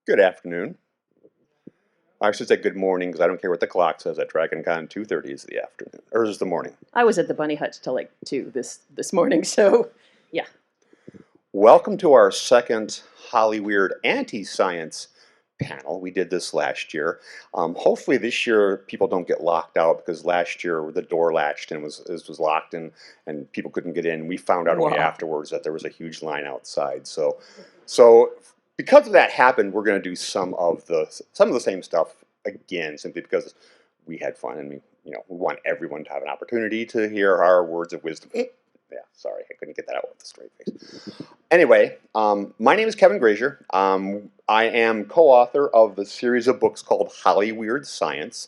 Good afternoon. I should say good morning because I don't care what the clock says at DragonCon. 2:30 is the afternoon, or is the morning. I was at the Bunny Hutch till like 2 this morning, so yeah. Welcome to our second Hollyweird Anti-Science panel. We did this last year. Hopefully this year people don't get locked out because last year the door latched and was locked and people couldn't get in. We found out only Wow. afterwards that there was a huge line outside. So because of that happened, we're going to do some of the same stuff again, simply because we had fun and we want everyone to have an opportunity to hear our words of wisdom. Yeah, sorry, I couldn't get that out with a straight face. Anyway, my name is Kevin Grazier. I am co-author of the series of books called Hollyweird Science.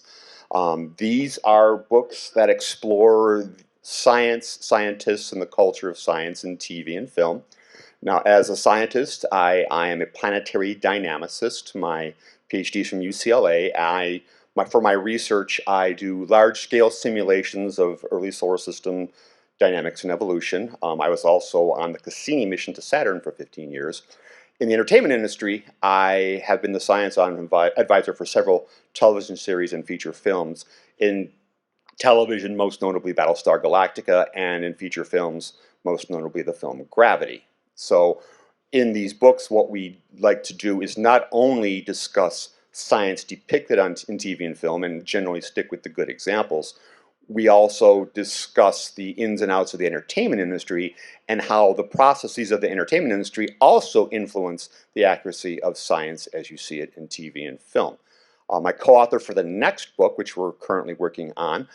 These are books that explore science, scientists, and the culture of science in TV and film. Now, as a scientist, I am a planetary dynamicist. My PhD is from UCLA. For my research, I do large-scale simulations of early solar system dynamics and evolution. I was also on the Cassini mission to Saturn for 15 years. In the entertainment industry, I have been the science advisor for several television series and feature films. In television, most notably Battlestar Galactica, and in feature films, most notably the film Gravity. So in these books, what we like to do is not only discuss science depicted in TV and film and generally stick with the good examples, we also discuss the ins and outs of the entertainment industry and how the processes of the entertainment industry also influence the accuracy of science as you see it in TV and film. My co-author for the next book, which we're currently working on,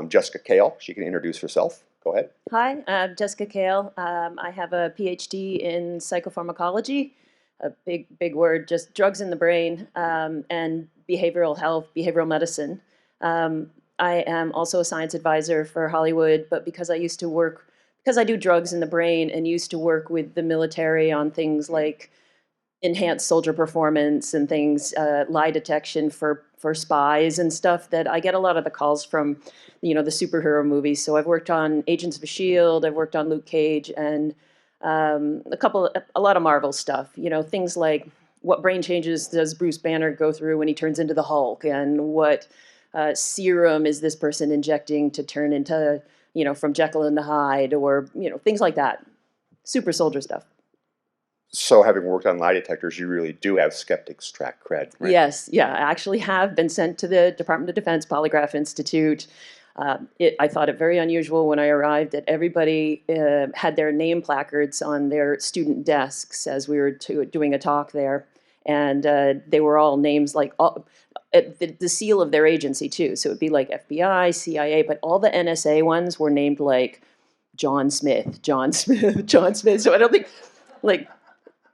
Jessica Cail. She can introduce herself. Go ahead. Hi, I'm Jessica Cail. I have a PhD in psychopharmacology, a big word, just drugs in the brain, and behavioral health, behavioral medicine. I am also a science advisor for Hollywood, but because I do drugs in the brain and used to work with the military on things like enhanced soldier performance and things, lie detection for spies and stuff, that I get a lot of the calls from, the superhero movies. So I've worked on Agents of S.H.I.E.L.D., I've worked on Luke Cage, and a lot of Marvel stuff. Things like what brain changes does Bruce Banner go through when he turns into the Hulk, and what serum is this person injecting to turn into, from Jekyll into Hyde, or, things like that. Super soldier stuff. So having worked on lie detectors, you really do have Skeptics track cred, right? Yes, yeah, I actually have been sent to the Department of Defense Polygraph Institute. I thought it very unusual when I arrived that everybody had their name placards on their student desks as we were doing a talk there. And they were all names like the seal of their agency, too. So it would be like FBI, CIA, but all the NSA ones were named like John Smith, John Smith, John Smith. So I don't think, like,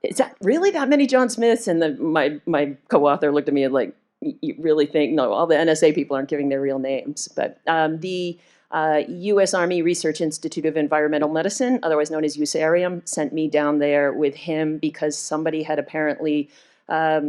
is that really that many John Smiths? And my co-author looked at me and like, you really think, no, all the NSA people aren't giving their real names. But the U.S. Army Research Institute of Environmental Medicine, otherwise known as USARIUM, sent me down there with him because somebody had apparently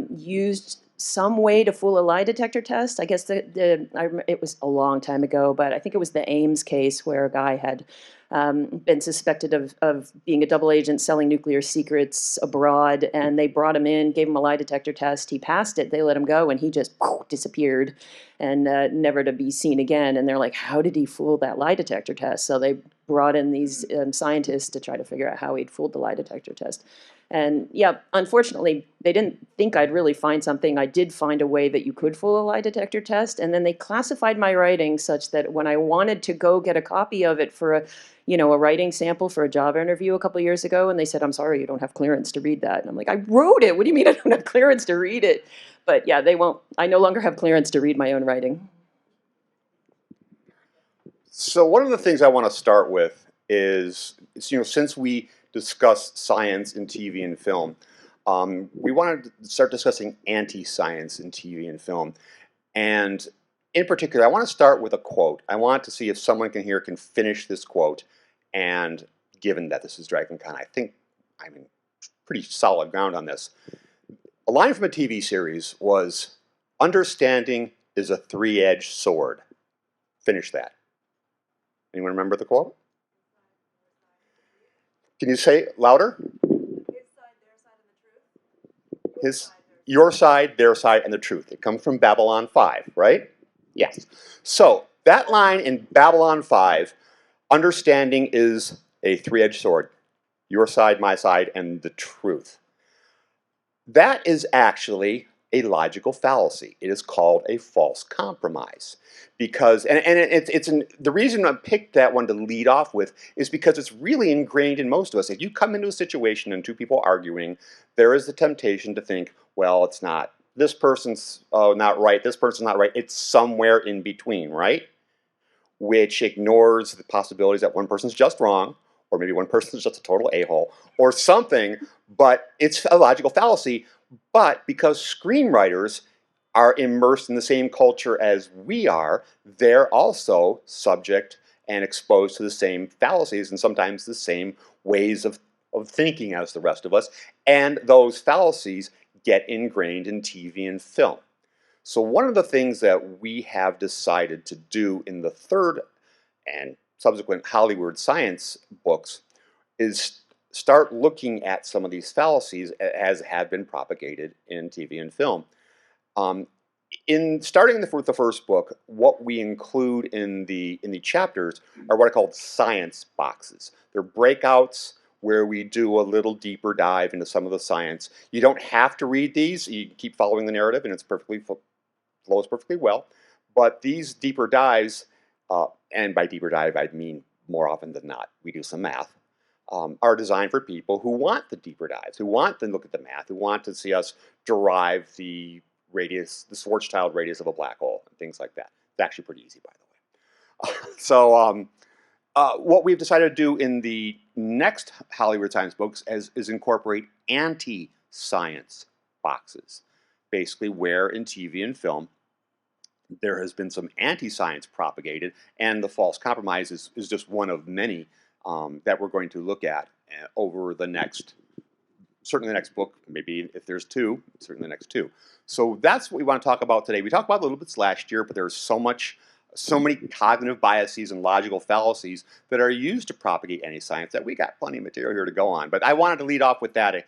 used some way to fool a lie detector test. I guess it was a long time ago, but I think it was the Ames case where a guy had been suspected of being a double agent selling nuclear secrets abroad, and they brought him in, gave him a lie detector test. He passed it. They let him go, and he just disappeared and never to be seen again. And they're like, how did he fool that lie detector test? So they brought in these scientists to try to figure out how he'd fooled the lie detector test. And yeah, unfortunately, they didn't think I'd really find something. I did find a way that you could fool a lie detector test. And then they classified my writing such that when I wanted to go get a copy of it for a writing sample for a job interview a couple of years ago, and they said, I'm sorry, you don't have clearance to read that. And I'm like, I wrote it. What do you mean I don't have clearance to read it? But yeah, they won't. I no longer have clearance to read my own writing. So one of the things I want to start with is, since we discuss science in TV and film, we wanted to start discussing anti-science in TV and film. And in particular, I want to start with a quote. I want to see if someone can finish this quote. And given that this is DragonCon, I think I'm in pretty solid ground on this. A line from a TV series was, "Understanding is a three-edged sword." Finish that. Anyone remember the quote? Can you say it louder? His side, their side, and the truth. your side, their side, and the truth. It comes from Babylon 5, right? Yes. So that line in Babylon 5, understanding is a three-edged sword. Your side, my side, and the truth. That is actually a logical fallacy. It is called a false compromise. Because, the reason I picked that one to lead off with is because it's really ingrained in most of us. If you come into a situation and two people arguing, there is the temptation to think, well, it's not, this person's not right, this person's not right, it's somewhere in between, right? Which ignores the possibilities that one person's just wrong, or maybe one person's just a total a-hole, or something, but it's a logical fallacy. But because screenwriters are immersed in the same culture as we are, they're also subject and exposed to the same fallacies and sometimes the same ways of thinking as the rest of us, and those fallacies get ingrained in TV and film. So one of the things that we have decided to do in the third and subsequent Hollyweird Science books is start looking at some of these fallacies as have been propagated in TV and film. In starting with the first book, what we include in the chapters are what I call science boxes. They're breakouts where we do a little deeper dive into some of the science. You don't have to read these. You can keep following the narrative, and it's flows perfectly well. But these deeper dives, and by deeper dive I mean more often than not, we do some math, are designed for people who want the deeper dives, who want to look at the math, who want to see us derive the radius, the Schwarzschild radius of a black hole, and things like that. It's actually pretty easy, by the way. So what we've decided to do in the next Hollyweird Science books is incorporate anti-science boxes, basically where in TV and film there has been some anti-science propagated, and the false compromise is just one of many that we're going to look at over the next, certainly the next book, maybe if there's two, certainly the next two. So that's what we want to talk about today. We talked about a little bit last year, but there's so many cognitive biases and logical fallacies that are used to propagate anti-science that we got plenty of material here to go on. But I wanted to lead off with that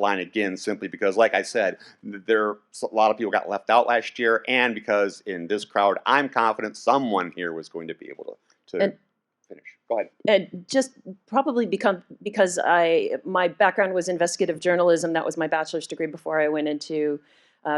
line again, simply because, like I said, a lot of people got left out last year, and because in this crowd, I'm confident someone here was going to be able to finish. Go ahead. And just probably because my background was investigative journalism. That was my bachelor's degree before I went into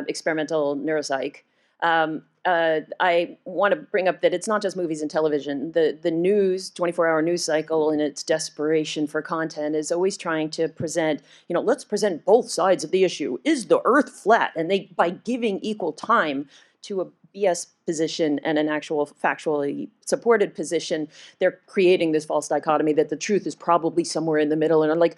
experimental neuropsych. I want to bring up that it's not just movies and television. The news, 24-hour news cycle, in its desperation for content, is always trying to present, let's present both sides of the issue. Is the Earth flat? And by giving equal time to a BS position and an actual factually supported position, they're creating this false dichotomy that the truth is probably somewhere in the middle. And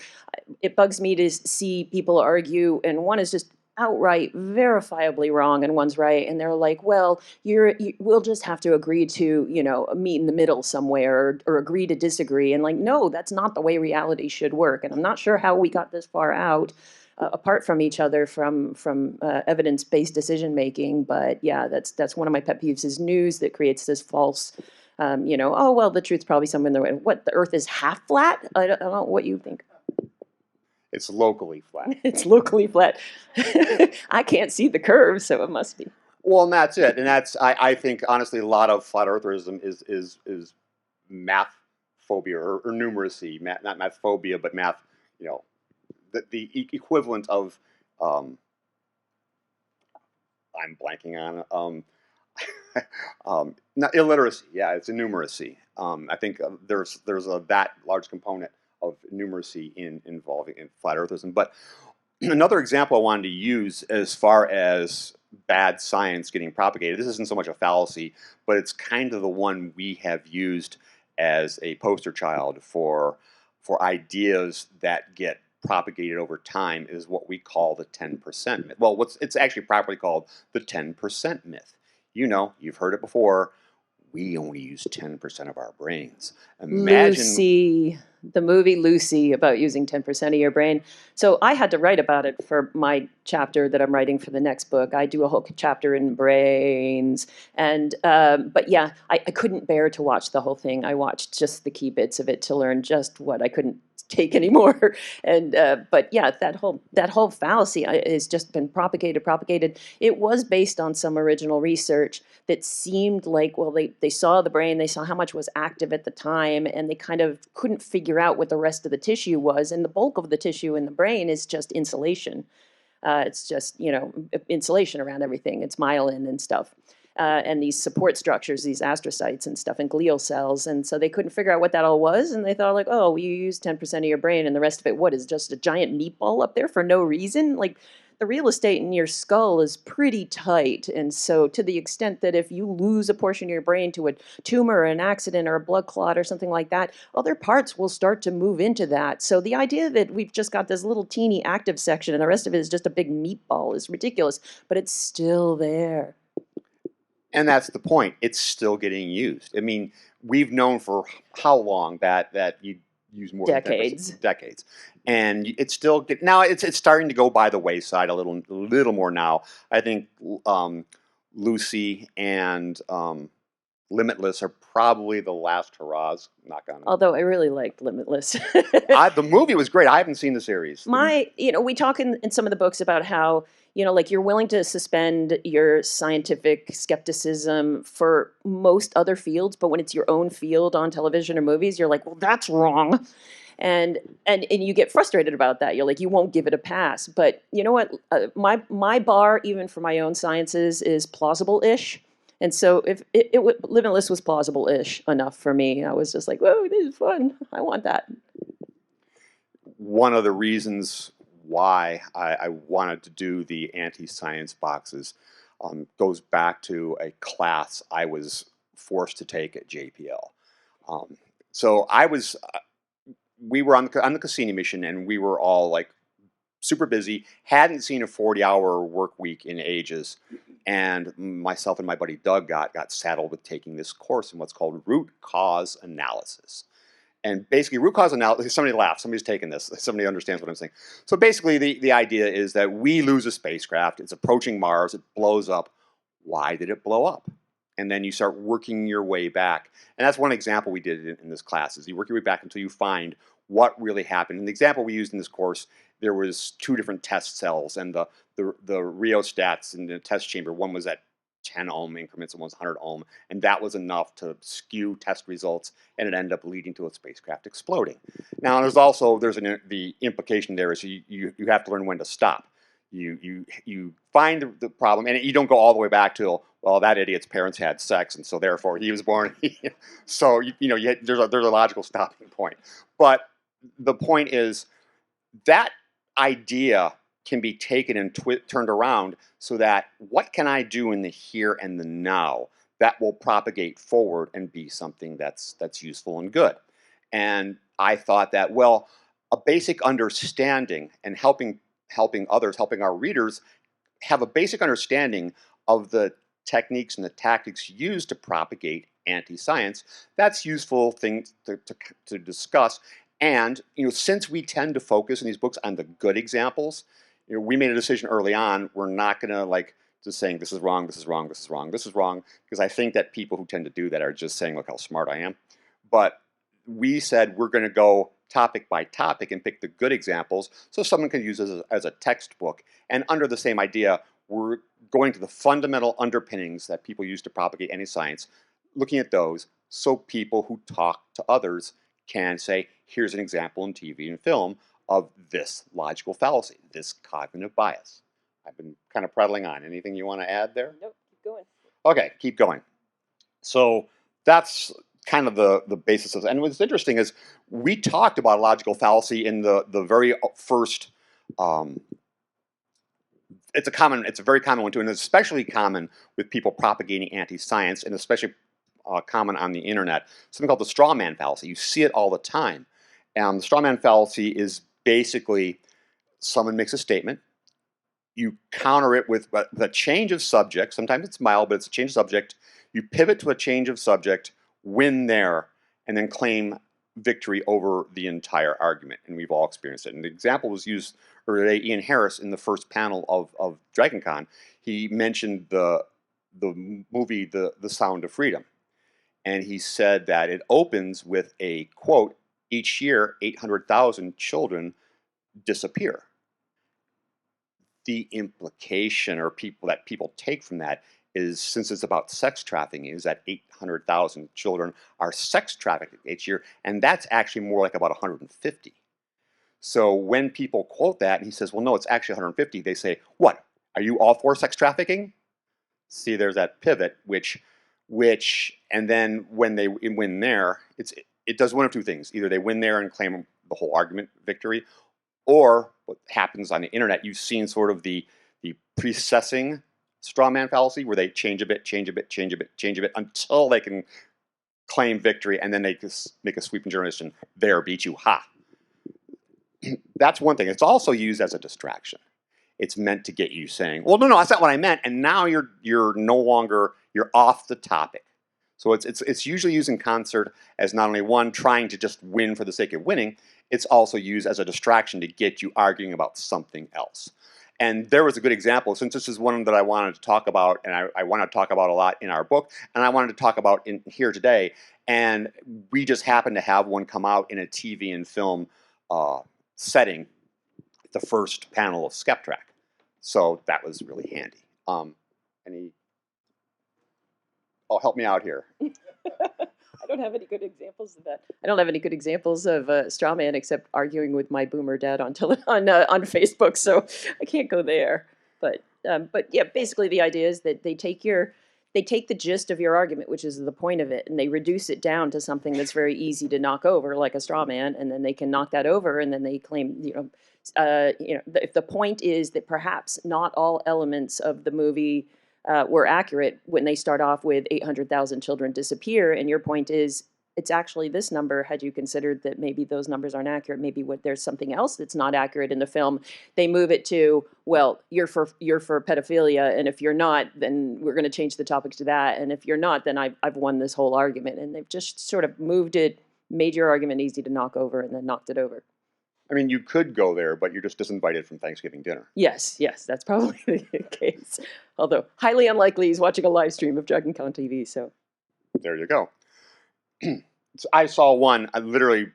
it bugs me to see people argue, and one is just outright verifiably wrong and one's right, and they're like, well, we'll just have to agree to meet in the middle somewhere, or agree to disagree. And no, that's not the way reality should work. And I'm not sure how we got this far out apart from each other from evidence-based decision making. But yeah, that's one of my pet peeves, is news that creates this false oh well, the truth's probably somewhere in the way. What, the Earth is half flat? I don't know what you think. It's locally flat. It's locally flat. I can't see the curve, so it must be. Well, and that's it. And I think, honestly, a lot of flat eartherism is math phobia or numeracy. Not math phobia, but math, the equivalent of, I'm blanking on, not illiteracy. Yeah, it's a numeracy. I think there's that large component of numeracy involving flat eartherism. But another example I wanted to use as far as bad science getting propagated, this isn't so much a fallacy, but it's kind of the one we have used as a poster child for ideas that get propagated over time, is what we call the 10% myth. Well, it's actually properly called the 10% myth. You've heard it before. We only use 10% of our brains. Imagine Lucy, the movie Lucy, about using 10% of your brain. So I had to write about it for my chapter that I'm writing for the next book. I do a whole chapter in brains. And but yeah, I couldn't bear to watch the whole thing. I watched just the key bits of it to learn just what I couldn't take anymore. And but yeah, that whole fallacy has just been propagated. It was based on some original research that seemed like, well, they saw the brain, they saw how much was active at the time, and they kind of couldn't figure out what the rest of the tissue was. And the bulk of the tissue in the brain is just insulation. It's just, insulation around everything. It's myelin and stuff. And these support structures, these astrocytes and stuff, and glial cells. And so they couldn't figure out what that all was. And they thought, like, oh, you use 10% of your brain, and the rest of it, what, is just a giant meatball up there for no reason? Like, the real estate in your skull is pretty tight. And so, to the extent that if you lose a portion of your brain to a tumor or an accident or a blood clot or something like that, other parts will start to move into that. So, the idea that we've just got this little teeny active section and the rest of it is just a big meatball is ridiculous, but it's still there. And that's the point. It's still getting used. I mean, we've known for how long that you use more Decades. than 10%, decades, and it's still now it's starting to go by the wayside a little more now. I think Lucy and Limitless are probably the last hurrahs. Knock on. Although I really liked Limitless. The movie was great. I haven't seen the series. We talk in some of the books about how, like, you're willing to suspend your scientific skepticism for most other fields, but when it's your own field on television or movies, you're like, well, that's wrong. And you get frustrated about that. You're like, you won't give it a pass. But you know what? My bar, even for my own sciences, is plausible-ish. And so if Limitless was plausible-ish enough for me, I was just like, whoa, this is fun. I want that. One of the reasons why I wanted to do the anti-science boxes goes back to a class I was forced to take at JPL. So we were on the Cassini mission, and we were all like super busy, hadn't seen a 40-hour work week in ages. And myself and my buddy Doug got saddled with taking this course in what's called root cause analysis. And basically, root cause analysis, somebody laughs, somebody's taken this, somebody understands what I'm saying. So basically, the idea is that we lose a spacecraft, it's approaching Mars, it blows up. Why did it blow up? And then you start working your way back. And that's one example we did in this class, is you work your way back until you find what really happened. And the example we used in this course, there was 2 different test cells, and the rheostats in the test chamber, one was at 10 ohm increments and one was 100 ohm, and that was enough to skew test results, and it ended up leading to a spacecraft exploding. Now, the implication there is you have to learn when to stop. You find the problem, and you don't go all the way back to, well, that idiot's parents had sex, and so therefore he was born. So there's a logical stopping point. But the point is that idea can be taken and turned around so that what can I do in the here and the now that will propagate forward and be something that's useful and good. And I thought that, well, a basic understanding and helping others, helping our readers have a basic understanding of the techniques and the tactics used to propagate anti-science, that's useful thing to discuss. And since we tend to focus in these books on the good examples, we made a decision early on. We're not going to just saying this is wrong, this is wrong, this is wrong, this is wrong, because I think that people who tend to do that are just saying, look how smart I am. But we said we're going to go topic by topic and pick the good examples so someone can use it as a textbook. And under the same idea, we're going to the fundamental underpinnings that people use to propagate any science, looking at those so people who talk to others can say, here's an example in TV and film of this logical fallacy, this cognitive bias. I've been kind of prattling on. Anything you want to add there? Nope, keep going. Okay, keep going. So that's kind of the basis of it. And what's interesting is we talked about logical fallacy in the very first. It's a very common one too, and it's especially common with people propagating anti-science, and especially common on the internet. Something called the straw man fallacy. You see it all the time. The straw man fallacy is basically someone makes a statement. You counter it with a change of subject. Sometimes it's mild, but it's a change of subject. You pivot to a change of subject, win there, and then claim victory over the entire argument. And we've all experienced it. And the example was used earlier today. Ian Harris, in the first panel of DragonCon, he mentioned the movie The Sound of Freedom. And he said that it opens with a quote each year 800,000 children disappear. The implication or people take from that is, since it's about sex trafficking, is that 800,000 children are sex trafficked each year, and that's actually more like about 150. So when people quote that, and he says, well, no, it's actually 150, they say, what, are you all for sex trafficking? See, there's that pivot, and then when they win there, it does one of two things. Either they win there and claim the whole argument victory, or what happens on the internet, you've seen sort of the precessing straw man fallacy, where they change a bit, change a bit, change a bit, change a bit, until they can claim victory, and then they just make a sweeping generalization. There, beat you, ha. That's one thing. It's also used as a distraction. It's meant to get you saying, well, no, that's not what I meant, and now you're no longer, you're off the topic. So it's usually used in concert as not only one trying to just win for the sake of winning, it's also used as a distraction to get you arguing about something else. And there was a good example, since this is one that I wanted to talk about, and I want to talk about a lot in our book, and I wanted to talk about in here today, and we just happened to have one come out in a TV and film setting, the first panel of Skeptrack. So that was really handy. Help me out here. I don't have any good examples of that. I don't have any good examples of straw man except arguing with my boomer dad on Facebook, so I can't go there. But yeah, basically the idea is that they take the gist of your argument, which is the point of it, and they reduce it down to something that's very easy to knock over, like a straw man, and then they can knock that over, and then they claim, if the point is that perhaps not all elements of the movie were accurate when they start off with 800,000 children disappear, and your point is it's actually this number. Had you considered that maybe those numbers aren't accurate? Maybe there's something else that's not accurate in the film. They move it to, well, you're for pedophilia, and if you're not, then we're going to change the topic to that, and if you're not, then I've won this whole argument. And they've just sort of moved it, made your argument easy to knock over, and then knocked it over. I mean, you could go there, but you're just disinvited from Thanksgiving dinner. Yes, that's probably the case. Although highly unlikely he's watching a live stream of Dragon Con TV. So there you go. So I saw one literally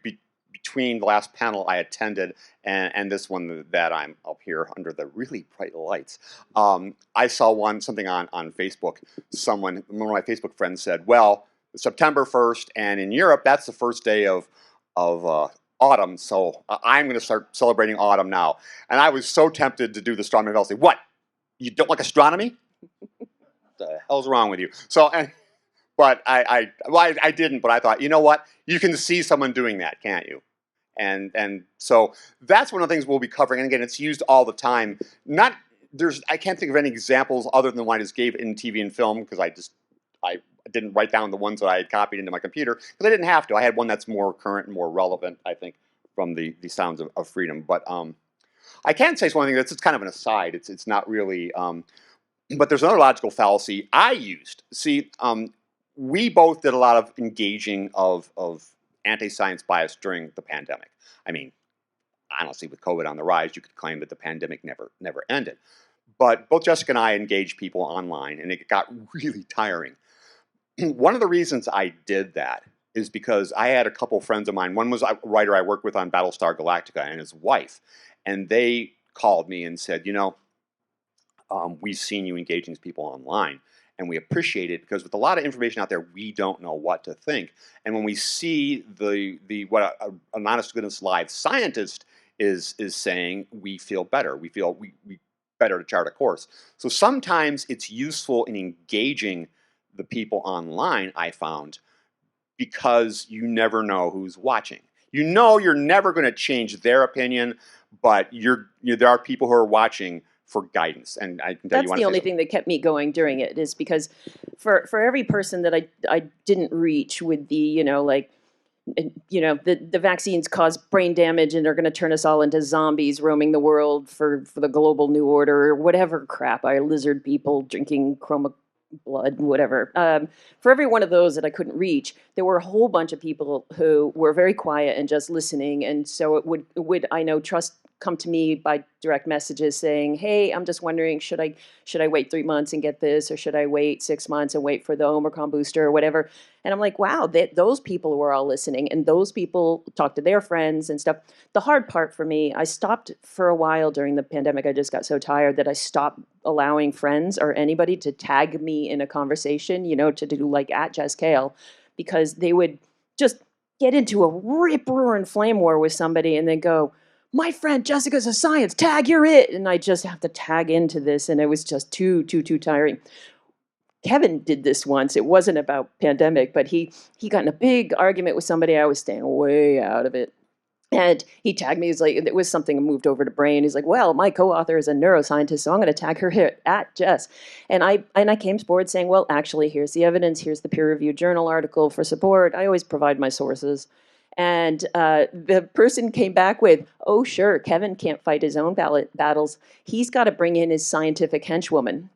between the last panel I attended and this one that I'm up here under the really bright lights. I saw something on Facebook. One of my Facebook friends said, well, September 1st, and in Europe, that's the first day of autumn, so I'm going to start celebrating autumn now. And I was so tempted to do the strawman fallacy. What? You don't like astronomy? What the hell's wrong with you? So, but I didn't. But I thought, you know what? You can see someone doing that, can't you? And so that's one of the things we'll be covering. And again, it's used all the time. I can't think of any examples other than what I just gave in TV and film, because I didn't write down the ones that I had copied into my computer, because I didn't have to. I had one that's more current and more relevant, I think, from the Sounds of Freedom. But I can say one thing that's kind of an aside. It's not really, but there's another logical fallacy I used. See, we both did a lot of engaging of anti-science bias during the pandemic. I mean, honestly, with COVID on the rise, you could claim that the pandemic never ended. But both Jessica and I engaged people online, and it got really tiring. One of the reasons I did that is because I had a couple friends of mine. One was a writer I worked with on Battlestar Galactica, and his wife. And they called me and said, we've seen you engaging people online, and we appreciate it, because with a lot of information out there, we don't know what to think. And when we see what an honest-to-goodness live scientist is saying, we feel better. We feel we better to chart a course. So sometimes it's useful in engaging the people online, I found, because you never know who's watching. You're never going to change their opinion, but there are people who are watching for guidance. And I can tell you, that's the only thing that kept me going during it, is because for every person that I didn't reach with the the vaccines cause brain damage and they're going to turn us all into zombies roaming the world for the global new order, or whatever crap, lizard people drinking chroma blood, whatever. For every one of those that I couldn't reach, there were a whole bunch of people who were very quiet and just listening, and so it would I know, trust come to me by direct messages saying, "Hey, I'm just wondering, should I wait 3 months and get this, or should I wait 6 months and wait for the Omicron booster or whatever?" And I'm like, wow, those people were all listening, and those people talked to their friends and stuff. The hard part for me, I stopped for a while during the pandemic. I just got so tired that I stopped allowing friends or anybody to tag me in a conversation, to do like at Jess Cail, because they would just get into a rip-roaring flame war with somebody and then go, "My friend Jessica's a science, tag, you're it." And I just have to tag into this, and it was just too tiring. Kevin did this once. It wasn't about pandemic, but he got in a big argument with somebody. I was staying way out of it. And he tagged me. He's like, it was something moved over to brain. He's like, "Well, my co-author is a neuroscientist, so I'm going to tag her here at Jess." And I came forward saying, "Well, actually, here's the evidence. Here's the peer-reviewed journal article for support. I always provide my sources." And the person came back with, "Oh, sure, Kevin can't fight his own battles. He's got to bring in his scientific henchwoman."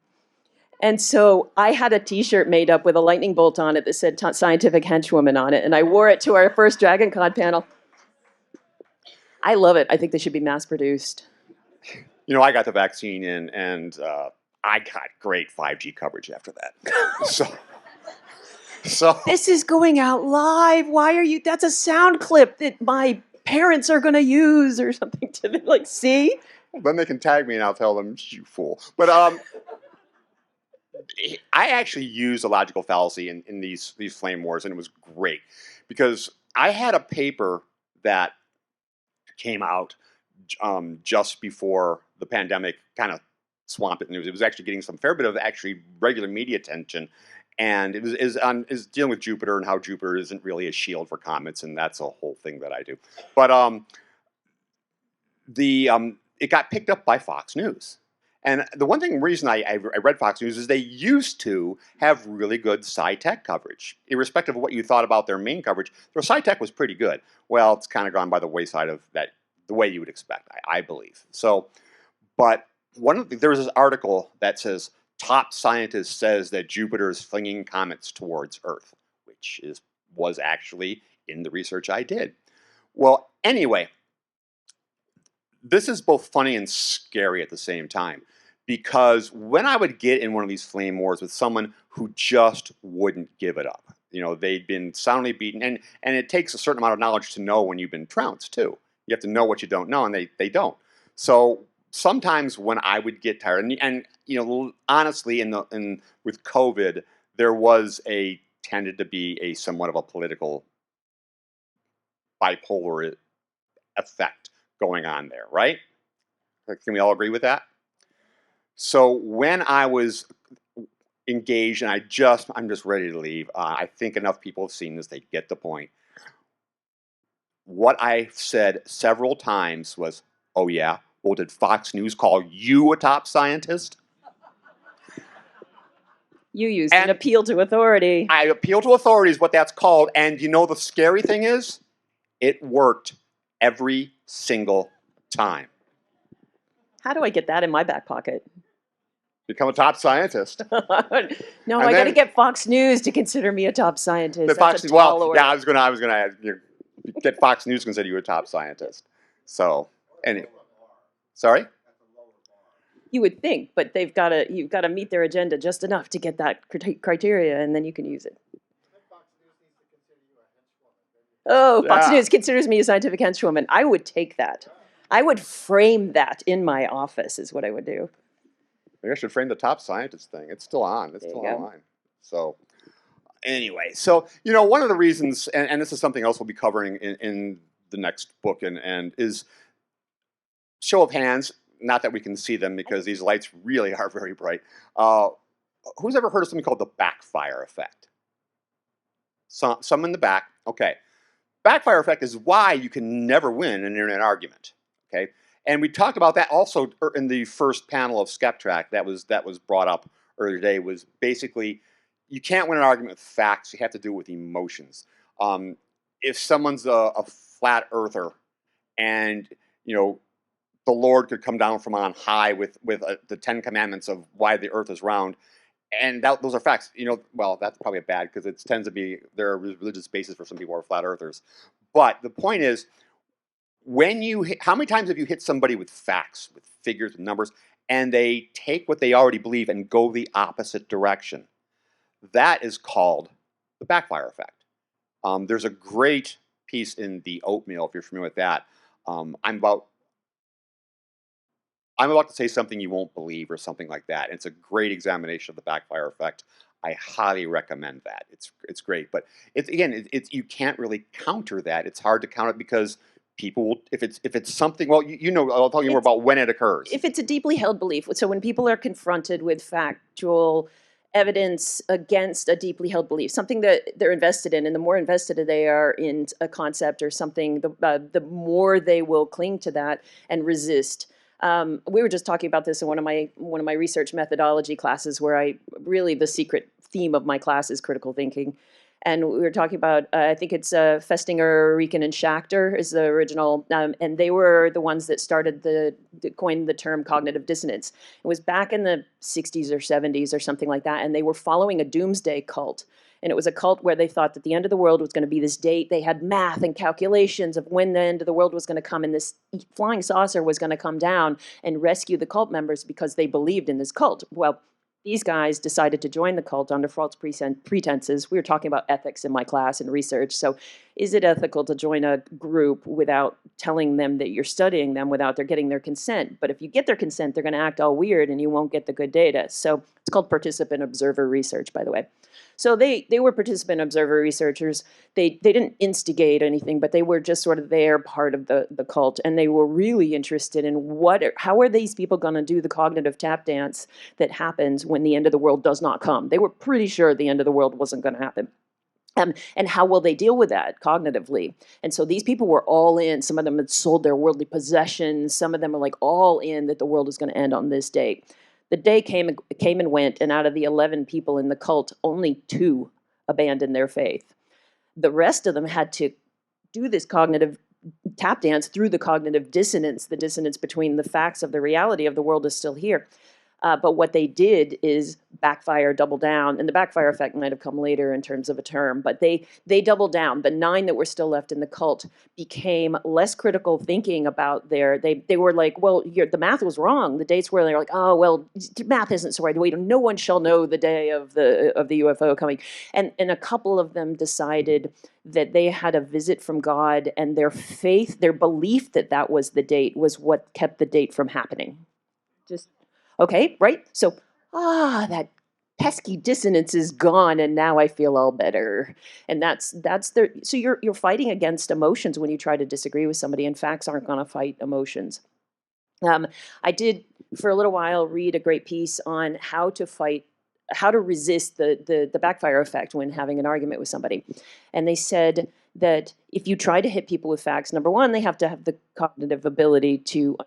And so I had a T-shirt made up with a lightning bolt on it that said "Scientific Henchwoman" on it, and I wore it to our first DragonCon panel. I love it. I think they should be mass-produced. I got the vaccine in, and I got great 5G coverage after that. so This is going out live. Why are you? That's a sound clip that my parents are going to use or something to be like, see? then they can tag me, and I'll tell them, "You fool." But I actually used a logical fallacy in these flame wars, and it was great because I had a paper that came out just before the pandemic kind of swamped it, and it was actually getting some fair bit of actually regular media attention, and it is dealing with Jupiter and how Jupiter isn't really a shield for comets, and that's a whole thing that I do. But it got picked up by Fox News. And the reason I read Fox News is they used to have really good sci-tech coverage. Irrespective of what you thought about their main coverage, their sci-tech was pretty good. Well, it's kind of gone by the wayside of that, the way you would expect, I believe. So, but there was this article that says, "Top scientist says that Jupiter is flinging comets towards Earth," which was actually in the research I did. Well, anyway, this is both funny and scary at the same time, because when I would get in one of these flame wars with someone who just wouldn't give it up, they'd been soundly beaten, and it takes a certain amount of knowledge to know when you've been trounced too. You have to know what you don't know, and they don't. So sometimes when I would get tired, and honestly, with COVID, there was tended to be a somewhat of a political bipolar effect going on there, right? Can we all agree with that? So when I was engaged and I'm just ready to leave, I think enough people have seen this, they get the point. What I said several times was, "Oh yeah, well, did Fox News call you a top scientist?" You used an appeal to authority. I appeal to authority is what that's called, and the scary thing is, it worked every single time. How do I get that in my back pocket? Become a top scientist. No, I got to get Fox News to consider me a top scientist. Fox News. Well, yeah, I was gonna get Fox News to consider you a top scientist. So, anyway, sorry. You would think, but you've got to meet their agenda just enough to get that criteria, and then you can use it. Oh, Fox News considers me a scientific henchwoman. I would take that. I would frame that in my office, is what I would do. Maybe I should frame the top scientist thing. It's still on. It's still online. So, anyway, one of the reasons, and this is something else we'll be covering in the next book, and is show of hands. Not that we can see them because these lights really are very bright. Who's ever heard of something called the backfire effect? Some in the back. Okay. Backfire effect is why you can never win an internet argument. Okay. And we talked about that also in the first panel of Skeptrack that was brought up earlier today, was basically you can't win an argument with facts. You have to do it with emotions. If someone's a flat earther and, the Lord could come down from on high with the 10 commandments of why the earth is round, and those are facts. Well, that's probably bad because it tends to be there are religious bases for some people who are flat earthers. But the point is, when you hit, how many times have you hit somebody with facts, with figures, and numbers, and they take what they already believe and go the opposite direction? That is called the backfire effect. There's a great piece in the Oatmeal, if you're familiar with that. I'm about to say something you won't believe or something like that. It's a great examination of the backfire effect. I highly recommend that. It's great, but it's you can't really counter that. It's hard to counter it because people will, if it's something, well, I'll tell you more It's, about when it occurs. if it's a deeply held belief, so when people are confronted with factual evidence against a deeply held belief, something that they're invested in, and the more invested they are in a concept or something, the more they will cling to that and resist. We were just talking about this in one of my research methodology classes, where the secret theme of my class is critical thinking. And we were talking about, I think it's Festinger, Riken, and Schachter is the original, and they were the ones that coined the term cognitive dissonance. It was back in the 60s or 70s or something like that, and they were following a doomsday cult. And it was a cult where they thought that the end of the world was going to be this date. They had math and calculations of when the end of the world was going to come, and this flying saucer was going to come down and rescue the cult members because they believed in this cult. Well, these guys decided to join the cult under false pretenses. We were talking about ethics in my class and research. So is it ethical to join a group without telling them that you're studying them, without getting their consent? But if you get their consent, they're going to act all weird and you won't get the good data. So it's called participant observer research, by the way. So they were participant observer researchers. They didn't instigate anything, but they were just sort of there, part of the cult, and they were really interested in how are these people going to do the cognitive tap dance that happens when the end of the world does not come. They were pretty sure the end of the world wasn't going to happen. And how will they deal with that cognitively? And so these people were all in. Some of them had sold their worldly possessions. Some of them are like all in that the world is going to end on this date. The day came and went, and out of the 11 people in the cult, only 2 abandoned their faith. The rest of them had to do this cognitive tap dance through the cognitive dissonance. The dissonance between the facts of the reality of the world is still here. But what they did is backfire, double down, and the backfire effect might have come later in terms of a term, but they doubled down. The 9 that were still left in the cult became less critical thinking about they were like, well, the math was wrong. The dates were, they're like, oh, well, math isn't so right. Wait, no one shall know the day of the UFO coming. And a couple of them decided that they had a visit from God, and their faith, their belief that was the date was what kept the date from happening. Okay, right? So, that pesky dissonance is gone, and now I feel all better. And so you're fighting against emotions when you try to disagree with somebody, and facts aren't going to fight emotions. I did, for a little while, read a great piece on how to resist the backfire effect when having an argument with somebody. And they said that if you try to hit people with facts, number one, they have to have the cognitive ability to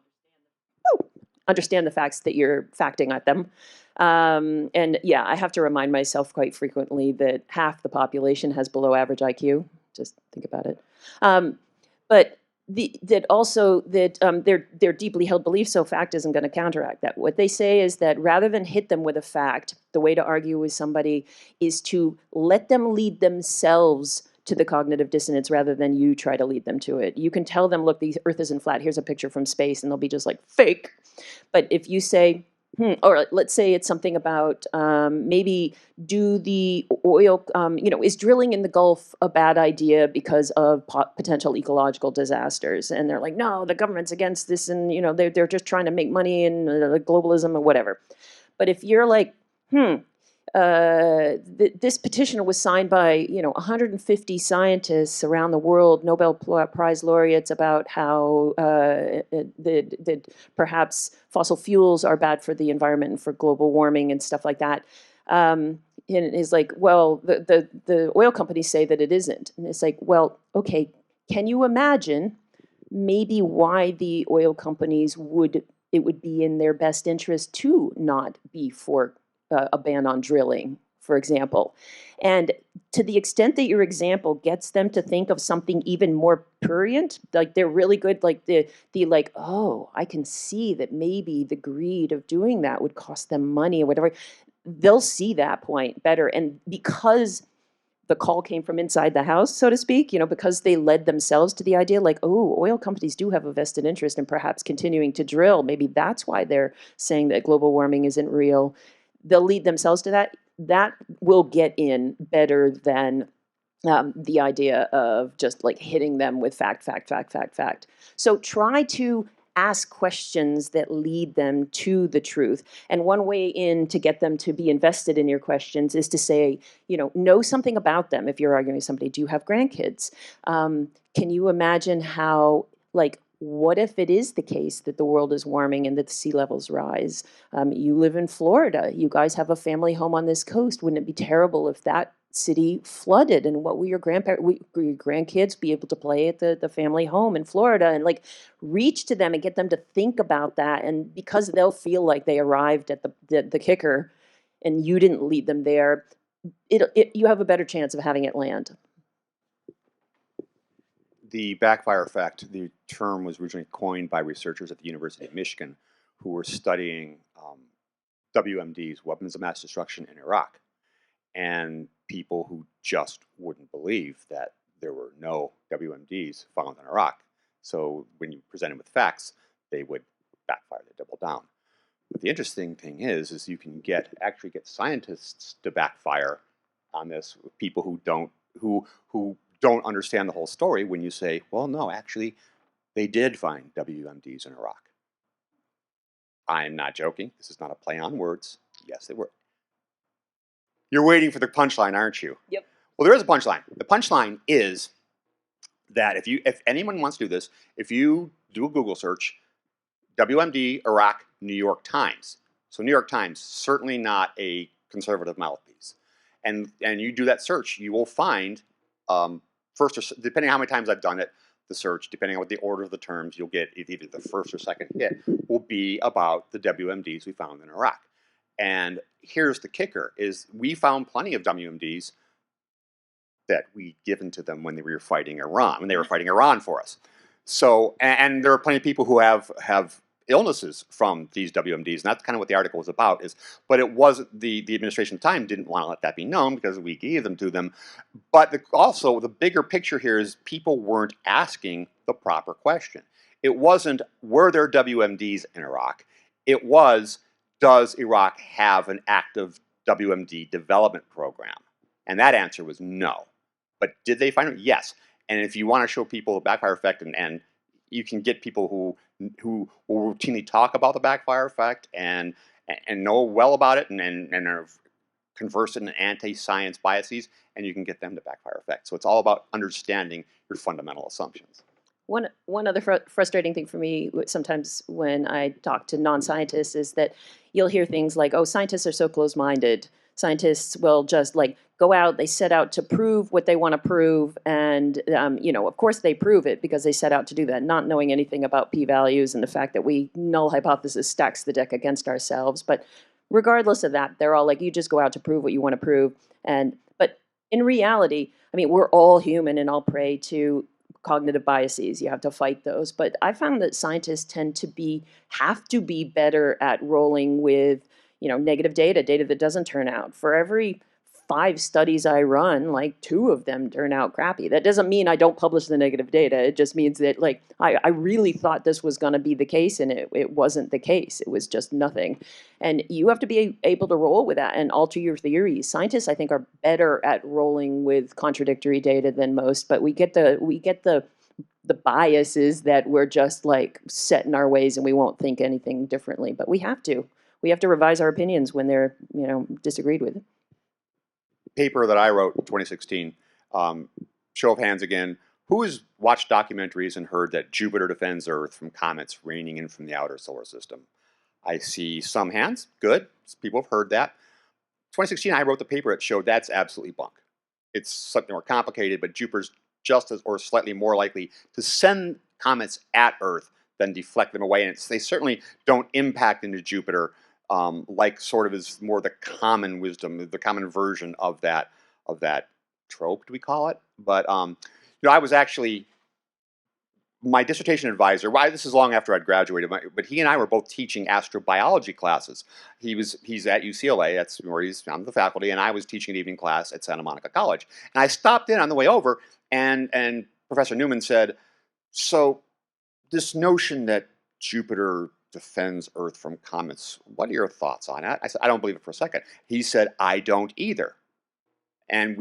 understand the facts that you're facting at them. And yeah, I have to remind myself quite frequently that half the population has below average IQ. Just think about it. But their deeply held belief, so fact isn't going to counteract that. What they say is that rather than hit them with a fact, the way to argue with somebody is to let them lead themselves to the cognitive dissonance rather than you try to lead them to it. You can tell them, look, the Earth isn't flat. Here's a picture from space, and they'll be just like, fake. But if you say, or let's say it's something about maybe do the oil, is drilling in the Gulf a bad idea because of potential ecological disasters? And they're like, no, the government's against this, and they're just trying to make money and globalism or whatever. But if you're like, this petition was signed by 150 scientists around the world, Nobel Prize laureates, about how that perhaps fossil fuels are bad for the environment and for global warming and stuff like that. And it's like, well, the oil companies say that it isn't. And it's like, well, okay, can you imagine maybe why the oil companies would be in their best interest to not be for a ban on drilling, for example? And to the extent that your example gets them to think of something even more prurient, like they're really good, like the oh, I can see that maybe the greed of doing that would cost them money or whatever, they'll see that point better. And because the call came from inside the house, so to speak, because they led themselves to the idea like, oh, oil companies do have a vested interest in perhaps continuing to drill. Maybe that's why they're saying that global warming isn't real. They'll lead themselves to that. That will get in better than the idea of just like hitting them with fact, fact, fact, fact, fact. So try to ask questions that lead them to the truth. And one way in to get them to be invested in your questions is to say, know something about them. If you're arguing with somebody, do you have grandkids? Can you imagine how, like, what if it is the case that the world is warming and that the sea levels rise? You live in Florida. You guys have a family home on this coast. Wouldn't it be terrible if that city flooded? And what will your grandkids be able to play at the family home in Florida? And like reach to them and get them to think about that. And because they'll feel like they arrived at the kicker and you didn't lead them there, you have a better chance of having it land. The backfire effect, the term was originally coined by researchers at the University of Michigan who were studying WMDs, weapons of mass destruction, in Iraq. And people who just wouldn't believe that there were no WMDs found in Iraq. So when you present them with facts, they would backfire, they double down. But the interesting thing is you can actually get scientists to backfire on this with people who don't understand the whole story when you say, well, no, actually, they did find WMDs in Iraq. I'm not joking. This is not a play on words. Yes, they were. You're waiting for the punchline, aren't you? Yep. Well, there is a punchline. The punchline is that if anyone wants to do this, if you do a Google search, WMD, Iraq, New York Times. So New York Times, certainly not a conservative mouthpiece. And you do that search, you will find, depending on how many times I've done it, the search, depending on what the order of the terms, you'll get either the first or second hit will be about the WMDs we found in Iraq. And here's the kicker, is we found plenty of WMDs that we'd given to them when they were fighting Iran, for us. So, and there are plenty of people who have illnesses from these WMDs, and that's kind of what the article was about. But it was the administration at the time didn't want to let that be known because we gave them to them. But also the bigger picture here is people weren't asking the proper question. It wasn't, were there WMDs in Iraq? It was, does Iraq have an active WMD development program? And that answer was no. But did they find it? Yes. And if you want to show people the backfire effect, and you can get people who will routinely talk about the backfire effect and know well about it and are conversant in anti-science biases, and you can get them to backfire effect. So it's all about understanding your fundamental assumptions. One other frustrating thing for me sometimes when I talk to non-scientists is that you'll hear things like, oh, scientists are so close-minded. Scientists will just like go out, they set out to prove what they want to prove, and of course they prove it because they set out to do that, not knowing anything about p-values and the fact that null hypothesis stacks the deck against ourselves. But regardless of that, they're all like, you just go out to prove what you want to prove. But in reality, I mean, we're all human and all prey to cognitive biases. You have to fight those. But I found that scientists have to be better at rolling with negative data that doesn't turn out. For every 5 studies I run, like 2 of them turn out crappy. That doesn't mean I don't publish the negative data. It just means that like I really thought this was going to be the case, and it wasn't the case. It was just nothing. And you have to be able to roll with that and alter your theories. Scientists, I think, are better at rolling with contradictory data than most, but we get the biases that we're just like set in our ways and we won't think anything differently. But we have to revise our opinions when they're disagreed with. Paper that I wrote in 2016, show of hands again, who has watched documentaries and heard that Jupiter defends Earth from comets raining in from the outer solar system? I see some hands. Good. People have heard that. 2016, I wrote the paper that showed that's absolutely bunk. It's something more complicated, but Jupiter's just as or slightly more likely to send comets at Earth than deflect them away. And they certainly don't impact into Jupiter like sort of is more the common wisdom, the common version of that trope, do we call it? But I was actually my dissertation advisor, well, this is long after I'd graduated, but he and I were both teaching astrobiology classes. He's at UCLA, that's where he's on the faculty, and I was teaching an evening class at Santa Monica College. And I stopped in on the way over, and Professor Newman said, "So this notion that Jupiter defends Earth from comets, what are your thoughts on that?" I said, "I don't believe it for a second." He said, "I don't either." And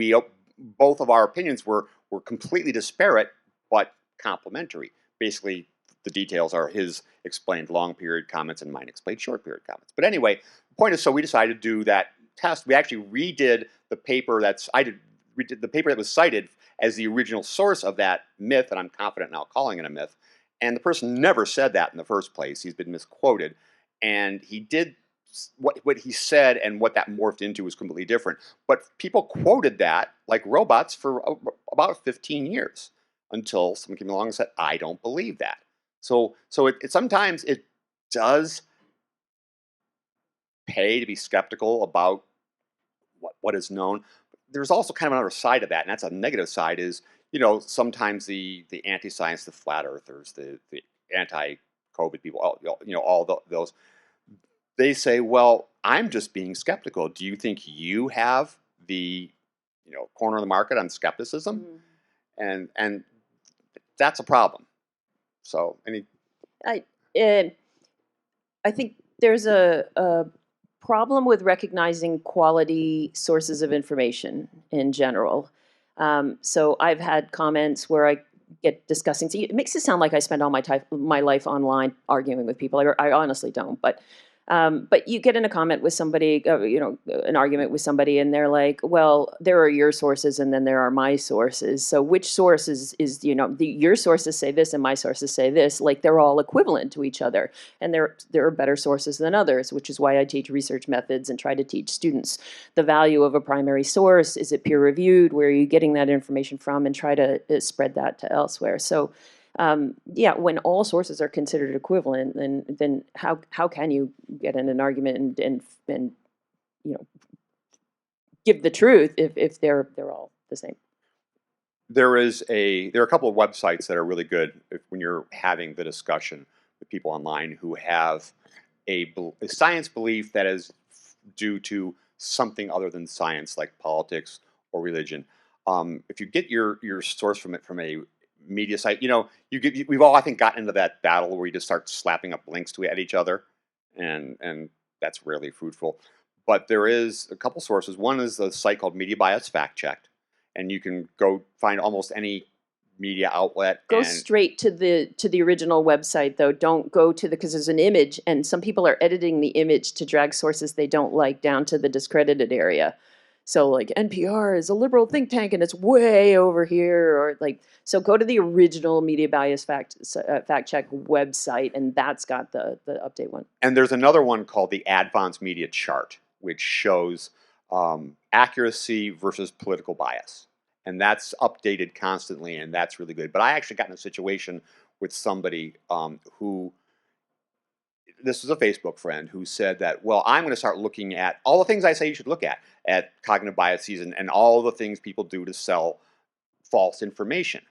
both of our opinions were completely disparate, but complementary. Basically, the details are his explained long period comments and mine explained short period comments. But anyway, the point is, so we decided to do that test. We actually redid the paper redid the paper that was cited as the original source of that myth, and I'm confident now calling it a myth. And the person never said that in the first place. He's been misquoted, and he did what he said and what that morphed into was completely different. But people quoted that like robots for about 15 years until someone came along and said, "I don't believe that." So it sometimes it does pay to be skeptical about what is known. There's also kind of another side of that, and that's a negative side. Is sometimes the anti-science, the flat earthers, the anti-COVID people, those they say, "Well, I'm just being skeptical. Do you think you have the corner of the market on skepticism?" And that's a problem. So I, uh, I think there's a problem with recognizing quality sources of information in general. So I've had comments where I get discussing. See, it makes it sound like I spend all my life online arguing with people. I honestly don't, but you get in a comment with somebody, an argument with somebody, and they're like, "Well, there are your sources, and then there are my sources. So which source is your sources say this, and my sources say this? Like they're all equivalent to each other, and there are better sources than others, which is why I teach research methods and try to teach students the value of a primary source. Is it peer reviewed? Where are you getting that information from? And try to spread that to elsewhere. So." Yeah, when all sources are considered equivalent, then how can you get in an argument and give the truth if they're all the same? there are a couple of websites that are really good when you're having the discussion with people online who have a science belief that is due to something other than science, like politics or religion. If you get your source from a media site, we've all, I think, gotten into that battle where you just start slapping up links at each other, and that's rarely fruitful. But there is a couple sources. One is a site called Media Bias Fact Checked, and you can go find almost any media outlet. Go And straight to the original website, though. Don't go to because there's an image, and some people are editing the image to drag sources they don't like down to the discredited area. So like NPR is a liberal think tank and it's way over here, or like, so go to the original Media Bias Fact Check website, and that's got the update one. And there's another one called the Advanced Media Chart, which shows accuracy versus political bias. And that's updated constantly, and that's really good. But I actually got in a situation with somebody who, this was a Facebook friend, who said that, "Well, I'm going to start looking at all the things I say you should look at cognitive biases and all the things people do to sell false information."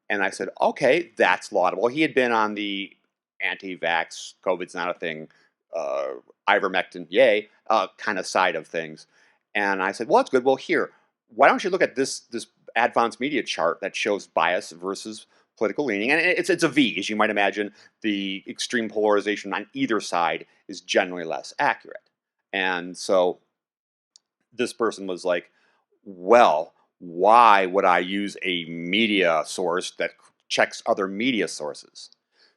And I said, "Okay, that's laudable." He had been on the anti-vax, COVID's not a thing, uh, ivermectin, yay, kind of side of things. And I said, "Well, that's good. Well, here, why don't you look at this advanced media chart that shows bias versus political leaning?" And it's a V, as you might imagine. The extreme polarization on either side is generally less accurate. And so this person was like, "Well, why would I use a media source that checks other media sources?"